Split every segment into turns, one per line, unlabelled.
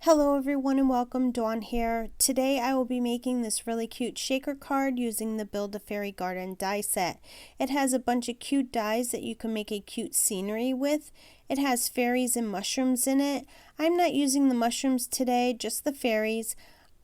Hello everyone and welcome, Dawn here. Today I will be making this really cute shaker card using the Build a Fairy Garden die set. It has a bunch of cute dies that you can make a cute scenery with. It has fairies and mushrooms in it. I'm not using the mushrooms today, just the fairies.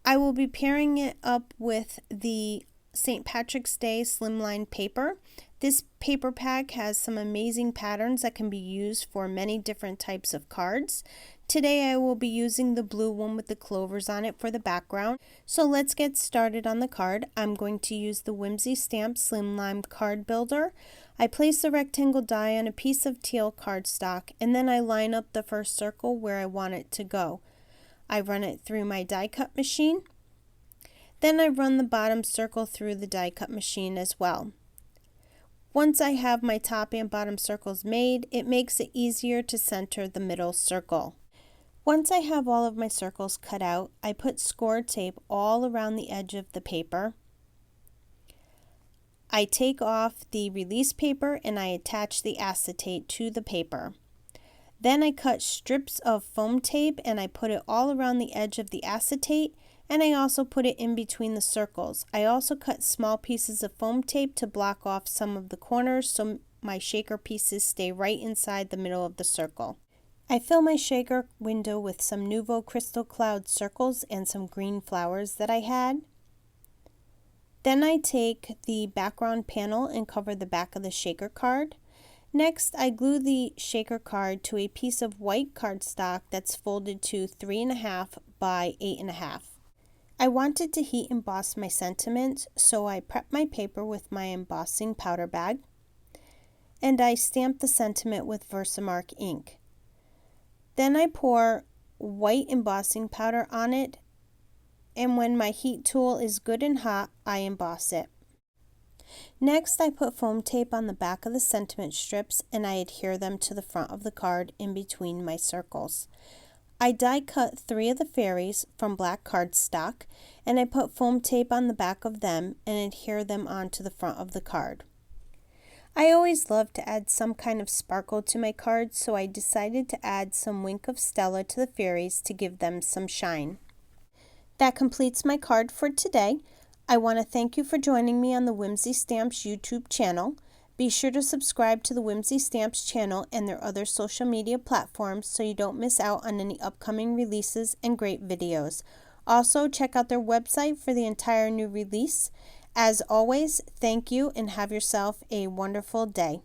I will be pairing it up with the St. Patrick's Day Slimline paper. This paper pack has some amazing patterns that can be used for many different types of cards. Today I will be using the blue one with the clovers on it for the background. So let's get started on the card. I'm going to use the Whimsy Stamp Slimline card builder. I place the rectangle die on a piece of teal cardstock and then I line up the first circle where I want it to go. I run it through my die cut machine. Then I run the bottom circle through the die cut machine as well. Once I have my top and bottom circles made, it makes it easier to center the middle circle. Once I have all of my circles cut out, I put score tape all around the edge of the paper. I take off the release paper and I attach the acetate to the paper. Then I cut strips of foam tape and I put it all around the edge of the acetate, and I also put it in between the circles. I also cut small pieces of foam tape to block off some of the corners so my shaker pieces stay right inside the middle of the circle. I fill my shaker window with some Nouveau Crystal Cloud circles and some green flowers that I had. Then I take the background panel and cover the back of the shaker card. Next, I glue the shaker card to a piece of white cardstock that's folded to 3.5 by 8.5. I wanted to heat emboss my sentiments, so I prep my paper with my embossing powder bag, and I stamp the sentiment with Versamark ink. Then I pour white embossing powder on it, and when my heat tool is good and hot, I emboss it. Next, I put foam tape on the back of the sentiment strips and I adhere them to the front of the card in between my circles. I die cut 3 of the fairies from black cardstock and I put foam tape on the back of them and adhere them onto the front of the card. I always love to add some kind of sparkle to my cards, so I decided to add some Wink of Stella to the fairies to give them some shine. That completes my card for today. I want to thank you for joining me on the Whimsy Stamps YouTube channel. Be sure to subscribe to the Whimsy Stamps channel and their other social media platforms so you don't miss out on any upcoming releases and great videos. Also, check out their website for the entire new release. As always, thank you and have yourself a wonderful day.